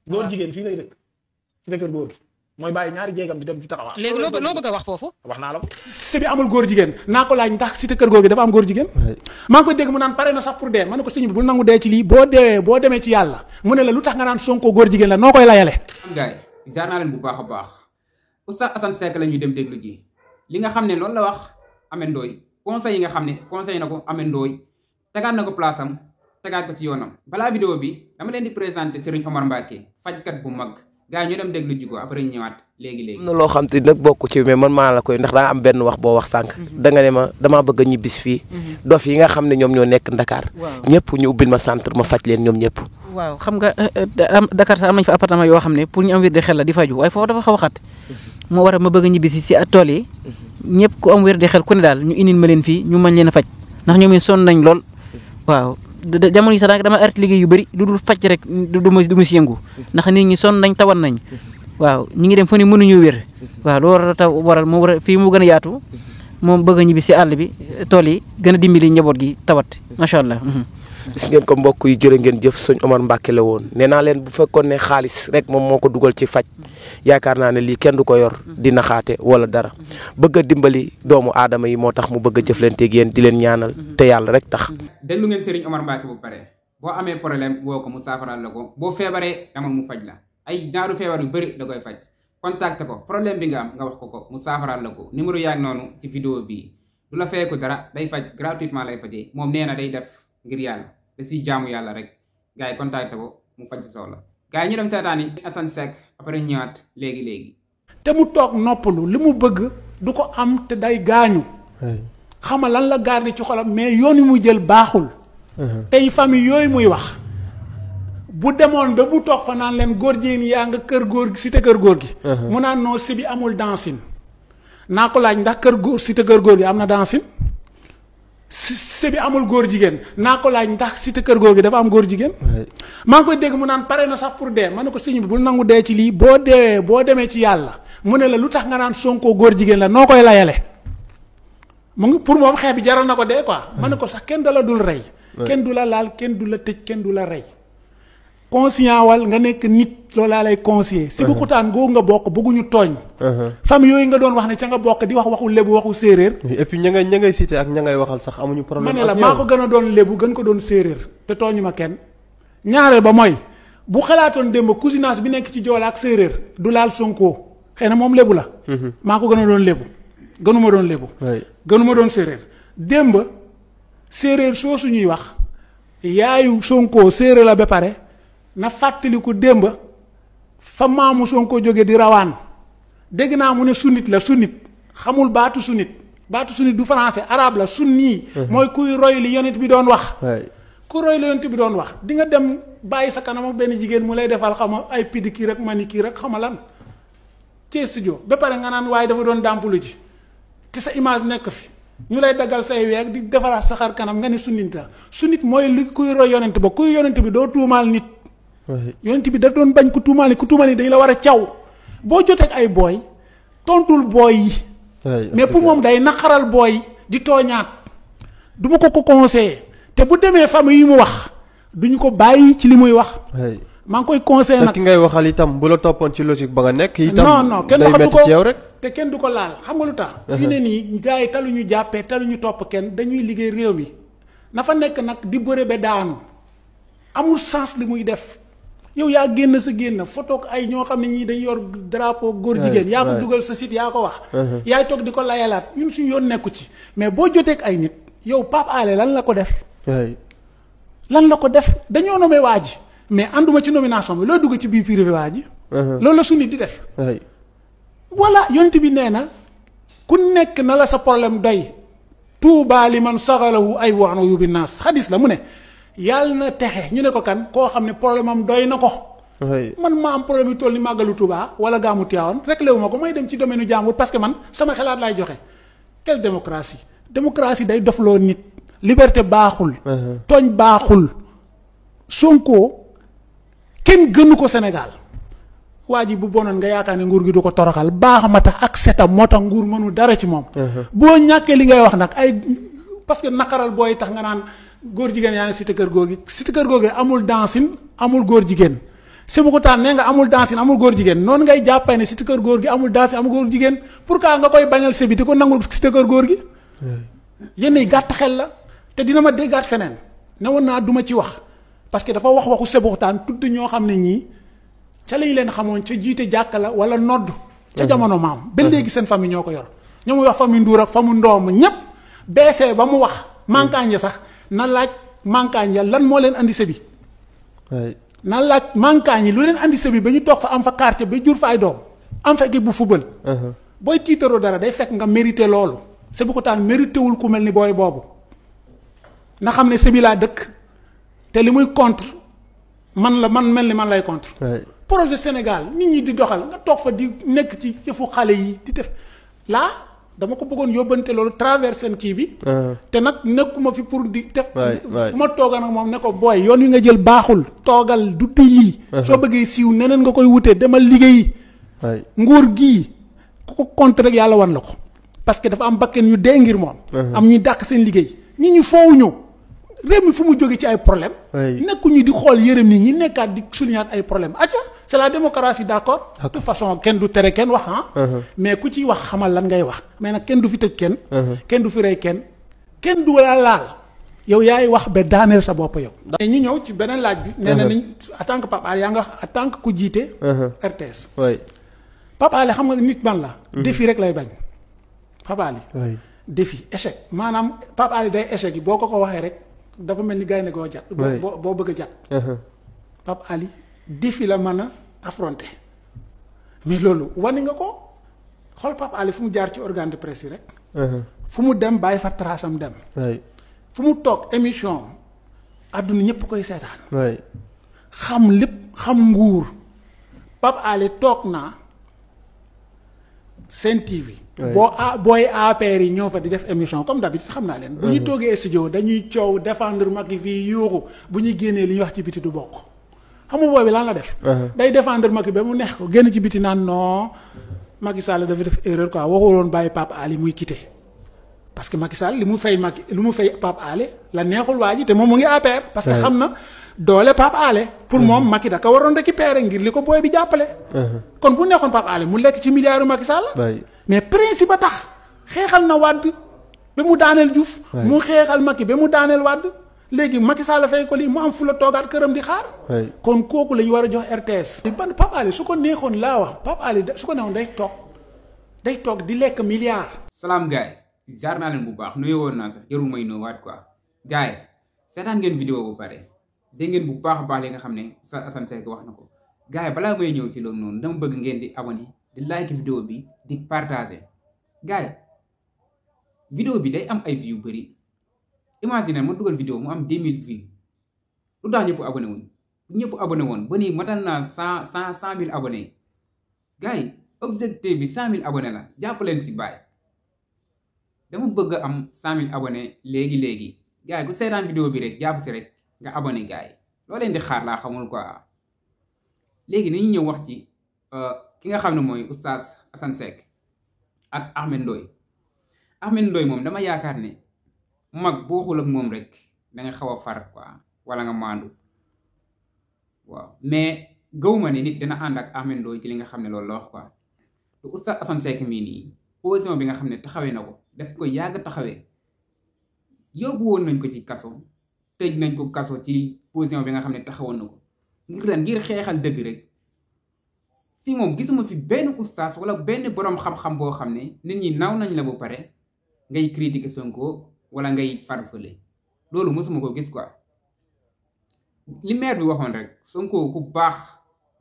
góor jigéen fii lay dëkk ci dëkkër góor gi mooy bàyyi ñaari jéegam di dem ci taxawaa. léegi loo bëgg a wax foofu. wax naa la ko. si bi amul góor jigéen naa ko laaj ndax si kër góor gi dafa am góor jigéen. maa ngi koy dégg mu naan pare na sax pour dee ma ne ko sëñ bi bul nangu dee ci lii boo deewee boo demee ci yàlla mu ne la lu tax nga naan Sonko góor jigéen la noo koy layale. gaay jaar naa leen bu baax a baax Oustaz Assane Seck la ñuy dem déglu ji li nga xam ne loolu la wax Ameth Ndoye conseil yi nga xam ne conseil na ko Ameth Ndoye tegaat na ko place am tegaat ko ci yoonam. balaa vidéo bi dama leen di présenter Serigne Omar Mbacké fajkat bu mag gaa yi ñu dem déglu ji ko après ñu ñëwaat léegi. am na loo xam te nag bokk ci mais man maa la koy ndax daa am benn wax boo wax sànq. da nga ne ma damaa bëgg a ñibbis fii. dof yi nga xam ne ñoom ñoo nekk Dakar. ñëpp ñu ubbil ma centre ma faj leen ñoom ñëpp. waaw xam nga Dakar sax am nañ fa appartement yoo xam ne pour ñu am wér de xel la di faju waaye foofu dafa xaw a xat moo waral ma bëgg a ñibbisi si tool yi ñëpp ku am wér de xel ku ne daal ñu indil ma leen fii ñu mën leen a faj ndax ñoom it sonn nañ lool waaw. jamono yi sax dama arrêté liggéey yu bëri du dul faj rek du ma si yëngu ndax nit ñi sonn nañ tawan nañ waaw ñi ngi dem fa ni mënuñu wér waaw loolu waral moo war a fii mu gën a yaatu moom bëgg a ñibbi si àll bi tool yi gën a dimbali njaboot gi tawat macha allah. gis ngeen ko mbokk yi jërë ngeen jëf sëñ Omar Mbacké la woon nee naa leen bu fekkoon ne xaalis rek moom moo ko dugal ci faj yaakaar naa ne lii kenn du ko yor di naxaate wala dara bëgg a dimbali doomu aadama yi moo tax mu bëgg a jëflanteeg yéen di leen ñaanal te yàlla rek tax. déglu ngeen Serigne Omar Mbacké bu pare boo amee problème woo ko mu saafaraal la ko boo feebaree amal mu faj la ay genre feebar yu bëri da koy faj contacté ko problème bi nga am nga wax ko mu saafaraal la ko numéro yaa ngi noonu ci vidéo bii du la feeku dara day faj gratuitement lay fajee moom nee na day def ngir yàlla da siy jaamu yàlla rek gars yi contacté ko mu faj si soxla gars yi ñu dem seetaan yi Assane Seck après ñëwaat léegi. te mu toog noppalu li mu bëgg du ko am te day gaañu. xama lan la garder ci xolam mais yoon wi mu jël baaxul. tey famille yooyu muy wax bu demoon ba bu toog fa naan leen góor jigéen yaa nga kër góor gi cité kër góor gi. mu naan noo si bi amul dancing naa ko laaj ndax kër góor cité kër góor gi am na dancing. si bi amul góor jigéen naa ko laaj ndax cité kër góor gi dafa am góor jigéen. maa ngi koy dégg mu naan pare na sax pour dee ma ne ko sëñ bi bul nangu dee ci lii boo deewee boo demee ci yàlla mu ne la lu tax nga naan Sonko góor jigéen la noo koy layale. mu ngi pour moom xeex bi jaral na ko dee quoi. ma ne ko sax kenn da la dul rey. kenn du la laal kenn du la tëj kenn du la rey. conscient wal nga nekk nit loolu laa lay conseiller. si bu xutaan googu nga bokk bëgguñu tooñ. famille yooyu nga doon wax ne ca nga bokk di wax waxu lébu waxu séeréer. et puis ña ngay cité ak ña ngay waxal sax amuñu problème. ma ne la maa ko gën a doon lébu gën ko doon séeréer te tooñu ma kenn. ñaareel ba mooy bu xalaatoon démb cousinage bi nekk ci Joola ak séeréer du laal Sonko xëy na moom lébu la. maa ko gën a doon lébu gënuma doon lébu. gënuma doon séeréer démb séeréer soosu ñuy wax yaayu Sonko séeréer la ba pare. na fàttaliku démb fa maamu Sonko jóge di rawaan dégg naa mu ne sunnit la sunnit xamul baatu sunnit du français arabe la sunni mooy kuy roy li yonent bi doon wax. ku roy li yonent bi doon wax di nga dem bàyyi sa kanam ak benn jigéen mu lay defal xama ay pédicure ak manicure ak xama lan ci studio ba pare nga naan waaye dafa doon dàmpulu ji te sa image nekk fi ñu lay daggal say weeg di defaraat sa xar kanam nga ne sunnit la sunnit mooy li kuy roy yonent ba kuy yonent bi doo tuumaal nit. yonent bi da doon bañ ku tuumaal ni dañu la war a caw boo jotee ay booy tontul booy yi. mais pour moom day naqaral booy di tooñaat du ma ko conseillé te bu demee famille yi mu wax duñu ko bàyyi ci li muy wax. maa ngi koy conseillé nag ki ngay waxal itam bu la toppoon ci logique ba nga nekk. itam non kenn day waxatu metti ci yow rek. te kenn du ko laal xam nga lu tax. fii ne nii gars yi taluñu jàppee taluñu topp kenn dañuy liggéey réew mi na fa nekk nag di bëre ba daanu amul sens li muy def. yow yaa génn sa génn photo ay ñoo xam ne ñii dañ yor drapeau góor jigéen yaa ko dugal sa site yaa ko wax. yaay toog di ko layalaat ñun suñu yoon nekku ci mais boo joteek ay nit yow Pape Alé lan la ko def. lan la ko def dañoo nommé waa ji mais ànduma ci nomination bi loo dugg ci biir privé waa ji. loolu la suñu di def. voilà yonent bi nee na ku nekk na la sa problème doy. tuubaa li man saxalahu ay wax na yu bi naas xadis la mu ne. yàlla na texe ñu ne ko kan koo xam ne problème am doy na ko. man maa am problème yu toll ni màggalu Touba wala gaamu Tiwaawan rek léwu ma ko may dem ci domaine u jàmbur parce que man sama xalaat laay joxe. quelle démocratie démocratie day dofloo nit. liberté baaxul. tooñ baaxul. Sonko kenn gënu ko Sénégal waa ji bu bonoon nga yaakaar ne nguur gi du ko toroxal baax ma tax ak setam moo tax nguur mënu dara ci moom. boo ñàkkee li ngay wax nag ay parce que naqaral booy tax nga naan. góor jigéen yaa ngi cité kër góor gi amul dancing amul góor jigéen Sébikotane nee nga amul dancing amul góor jigéen noonu ngay jàppee ne cité kër góor gi amul dancing amul góor jigéen pourquoi nga koy bañal sébi di ko nangul cité kër góor gi. yéen ay gàtt xel la te dina ma déggaat feneen ne woon naa duma ci wax parce que dafa wax waxu Sébikotane tudd ñoo xam ne ñii ca lañ leen xamoon ca jiite jàkka la wala nodd ca jamono maam ba léegi seen famille ñoo ko yor ñoo muy wax famille Ndour ak famille Ndoom ñépp beesee ba mu wax mankaañ ya sax na laaj mankaañ ya lan moo leen andi sébi na laaj mankaañ yi lu leen andi sébi ba ñu toog fa am fa quartier ba jur fa ay doom am fa équipe bu football booy tiitaroo dara day fekk nga mérité loolu Sébikotane mérité wul ku mel ni booy boobu na xam ne sébi laa dëkk te li muy contre man mel ni man lay contre projet Sénégal nit ñi di doxal nga toog fa di nekk ci yëfu xale yi di def laa dama ko bëggoon yóbbante loolu travers seen kii bi te nag nekkuma fi pour di def bu ma tooga nag moom ne ko booy yoon wi nga jël baaxul toogal du lii soo bëggee siiw neneen nga koy wutee demal liggéeyi nguur gii ku ko contre rek yàlla wan la ko parce que dafa am bakken yu dee ngir moom am ñuy dàq seen liggéey nit ñi foowu ñëw réew mi fu mu jóge ci ay problème nekkuñu di xool yërëm nit ñi nekkaat di souligner ay problème acca c'est la démocratie d'accord de toute façon kenn du tere kenn wax mais ku ciy wax xamal lan ngay wax mais nag kenn du fi tëj kenn kenn du fi rey kenn du la laal yow yaay wax ba daaneel sa bopp yow ñu ñëw ci beneen laaj bi nee na nañ en tant que Pape Alé yaa nga wax en tant que ku jiite RTS Pape Alé xam nga nit man la défi rek lay bañ Pape Alé défi échec maanaam Pape Alé day échec yi boo ko waxee rek dafa mel ni gaynde goo jat boo bëgg a jat Pape Alé défi la mën a affronter mais loolu wane nga ko xool Pape Alé fu mu jaar ci organe de presse yi rek fu mu dem bàyyi fa trace am dem fu mu toog émission àdduna ñëpp koy seetaan xam lépp xam nguur Pape Alé toog naa Sen TV booy APR yi ñoo fa di def émission comme d'habitude xam naa leen bu ñu toogee studio dañuy coow défendre Macky fii yuuxu bu ñuy génnee li ñuy wax ci biti du bokk xam nga booy bi lan la def day défendre Macky ba mu neex ko génn ci biti naan non Macky Sall dafa def erreur quoi waxuloon bàyyi Pape Alé muy quitté parce que Macky Sall li mu fay Pape Alé la neexul waa ji te moom mu ngi APR parce que xam na doole Pape Alé pour moom Macky da ko waroon récupérer ngir li ko booy bi jàppale kon bu neexoon Pape Alé mu lekk ci milliards Macky Sall mais principe a tax xeexal na Wade ba mu daaneel Diouf mu xeexal Macky ba mu daaneel Wade léegi Macky Sall fay ko lii mu am fu la toogaat këram di xaar kon kooku la ñu war a jox RTS ban Pape Alé su ko neexoon laa wax Pape Alé su ko neexoon day toog di lekk milliards salaam gaay jaar naa leen bu baax nuyoo woon naa sax jarul may nuyuwaat quoi gaay seetaan ngeen vidéo bu pare dégg ngeen bu baax a baax li nga xam ne Oustaz Assane Seck wax na ko gaay balaa may ñëw ci loolu noonu dama bëgg ngeen di abonné di like vidéo bi di partager gaay vidéo bi day am ay vues yu bëri imagine ma dugal vidéo mu am 2000 vues lu tax ñëpp abonné wuñ ñëpp abonné woon ba nii matal naa 100 000 abonnés gaay objectif bi 100 000 abonnés la jàpp leen si baay dama bëgg a am 100 000 abonnés léegi gaay ku seetaan vidéo bi rek jàpp si rek nga abonné gaay loo leen di xaar laa xamul quoi léegi nañu ñëw wax ci ki nga xam ne mooy Oustaz Assane Seck ak Ahmed Ndoye moom dama yaakaar ne mag boo xul ak moom rek da nga xaw a far quoi wala nga maandu waaw mais gëwuma ne nit dina ànd ak Ahmed Ndoye ci li nga xam ne loolu la wax quoi te Oustaz Assane Seck mii nii position bi nga xam ne taxawee na ko daf ko yàgg taxawee yóbbu woon nañ ko ci kaso tëj nañ ko kaso ci position bi nga xam ne taxawoon na ko ngir xeexal dëgg rek fii moom gisuma fi benn oustaz wala benn borom xam-xam boo xam ne nit ñi naw nañ la ba pare ngay critiquer Sonko wala ngay farfële loolu mosuma ko gis quoi li maire bi waxoon rek Sonko ku baax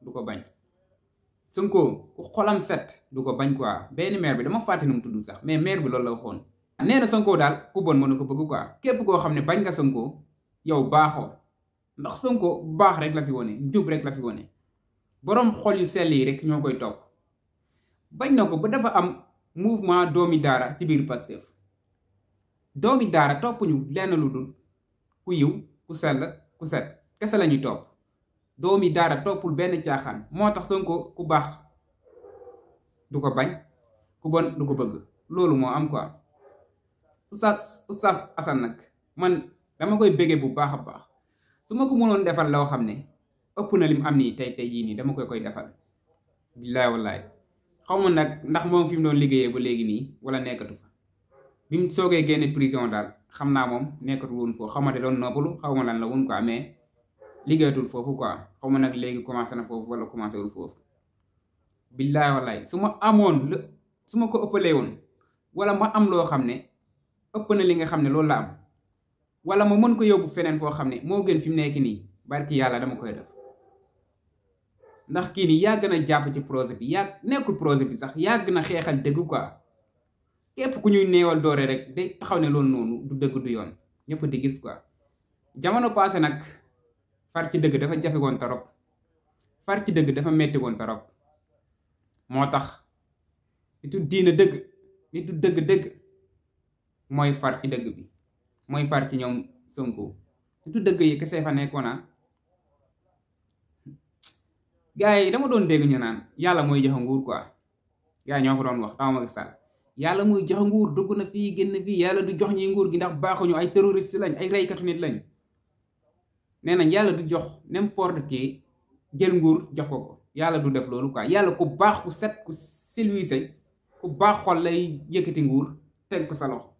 du ko bañ Sonko ku xolam set du ko bañ quoi benn maire bi dama fàtte nu mu tudd sax mais maire bi loolu la waxoon nee na Sonko daal ku bon mënu ko bëgg quoi képp koo xam ne bañ nga Sonko yow baaxoo ndax Sonko baax rek la fi wone njub rek la fi wone boroom xol yu sell yi rek ñoo koy topp bañ na ko ba dafa am mouvement doomi daara ci biir Pastef doomi daara toppuñu lenn lu dul ku yiw ku sell ku set kese la ñuy topp doomi daara toppul benn caaxaan moo tax Sonko ku baax du ko bañ ku bon du ko bëgg loolu moo am quoi Oustaz Assane nag man dama koy béggee bu baax a baax su ma ko mënoon defal loo xam ne ëpp na lim am nii tey jii nii dama koy defal billaay wallaay xaw ma nag ndax moom fi mu doon liggéeyee ba léegi nii wala nekkatu fa bi mu soogee génne prison daal xam naa moom nekkatu woon foofu xaw ma de doon noppalu xaw ma lan la woon quoi mais liggéeyatul foofu quoi xaw ma nag léegi commencé na foofu wala commencé wul foofu billaay wallaay su ma amoon la su ma ko ëppalee woon wala ma am loo xam ne ëpp na li nga xam ne loolu la am wala ma mën ko yóbbu feneen foo xam ne moo gën fi mu nekk nii barki yàlla dama koy def ndax kii nii yàgg na jàpp ci projet bi nekkul projet bi sax yàgg na xeexal dëgg quoi képp ku ñuy néewal doore rek day taxaw ne loolu noonu du dëgg du yoon ñëpp di gis quoi jamono passé nag far ci dëgg dafa jafe woon torop far ci dëgg dafa metti woon torop moo tax nitu diina dëgg nitu dëgg mooy far ci dëgg bi mooy far ci ñoom Sonko nitu dëgg yi kese fa nekkoona gars yi dama doon dégg ñu naan yàlla mooy joxe nguur quoi gars yi ñoo ko doon wax dama Macky Sall yàlla mooy joxe nguur dugg na fii génn fii yàlla du jox ñi nguur gi ndax baaxuñu ay terroriste lañ ay reykatu nit lañ nee nañ yàlla du jox n'importe qui jël nguur jox ko yàlla du def loolu quoi yàlla ku baax ku set ku silwiise ku baax xol lay yëkkati nguur teg ko sa loxo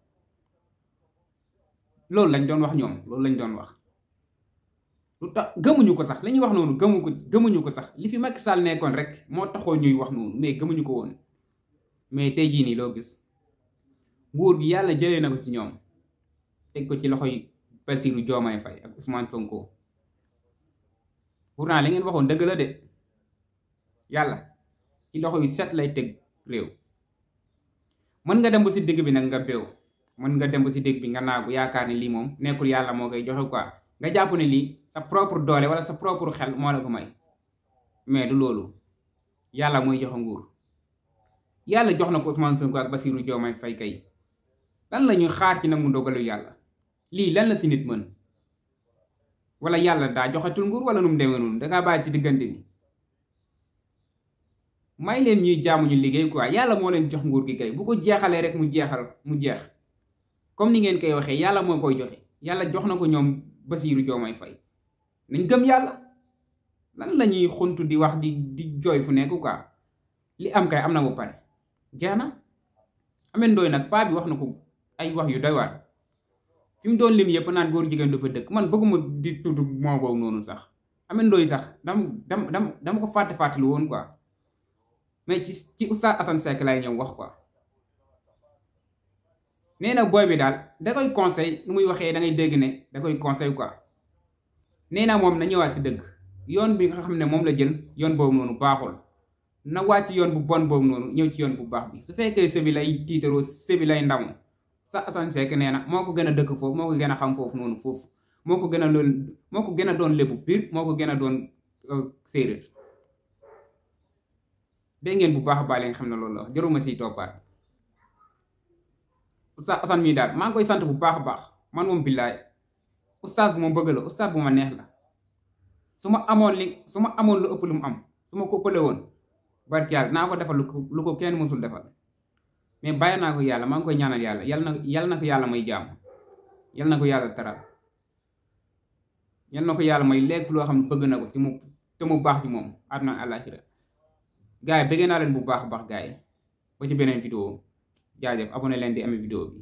loolu lañ doon wax ñoom loolu lañ doon wax lu tax gëmuñu ko sax li ñuy wax noonu gëmuñu ko sax li fi Macky Sall nekkoon rek moo taxoo ñuy wax noonu mais gëmuñu ko woon mais tey jii nii loo gis nguur gi yàlla jëlee na ko ci ñoom teg ko ci loxoy Bassirou Diomaye Faye ak Ousmane Sonko pourtant li ngeen waxoon dëgg la de yàlla ci loxo yu set lay teg réew mën nga dem ba si digg bi nag nga béew mën nga dem ba si digg bi nga naagu yaakaar ne lii moom nekkul yàlla moo koy joxe quoi nga jàpp ne lii sa propre doole wala sa propre xel moo la ko may mais du loolu yàlla mooy joxe nguur yàlla jox na ko Ousmane Sonko ak Bassirou Diomaye Faye kay lan la ñuy xaar ci nag mu dogalu yàlla lii lan la si nit mën wala yàlla daa joxatul nguur wala nu mu demee noonu dangaa bàyyi si diggante bi may leen ñuy jaamu ñu liggéey quoi yàlla moo leen jox nguur gi kay bu ko jeexalee rek mu jeex comme ni ngeen koy waxee yàlla moo koy joxe yàlla jox na ko ñoom Bassirou Diomaye Faye nañ gëm yàlla lan la ñuy xuntu di wax di jooy fu nekk quoi li am kay am na ba pare jeex na ameen ndooy nag paa bi wax na ko ay wax yu doy waar fi mu doon lim yëpp naan góor jigéen du fa dëkk man bëgguma di tudd moo boobu noonu sax ameen ndooy sax dama ko fàttali woon quoi mais ci Oustaz Assane Seck lay ñëw wax quoi nee na booy bi daal da koy conseil nu muy waxee da ngay dégg ne da koy conseil quoi nee na moom na ñëwaat si dëgg yoon bi nga xam ne moom la jël yoon boobu noonu baaxul na wàcc yoon bu bon boobu noonu ñëw ci yoon bu baax bi su fekkee sëbi lay tiitaroo sëbi lay ndamu sa Assane Seck nee na moo ko gën a dëkk foofu moo ko gën a xam foofu noonu foofu moo ko gën a doon lébu pire moo ko gën a doon séeréer dégg ngeen bu baax a baax leen xam ne loolu la jaruma siy toppaat Oustaz Assane mii daal maa ngi koy sant bu baax a baax man moom billaay oustaz bu ma bëgg la oustaz bu ma neex la su ma amoon lu ëpp lu mu am su ma ko ëppale woon barki yàlla naa ko defal lu ko kenn mësul defal mais bàyyi naa ko yàlla maa ngi koy ñaanal yàlla yàlla na ko yàlla may jàmm yàlla na ko yàlla teral yàlla na ko yàlla may lekk loo xam ne bëgg na ko te mu baax ci moom àdduna àllaaxira gars yi bëggee naa leen bu baax a baax gars yi ba ci beneen vidéo jaajëf abonné leen di amee vidéo bi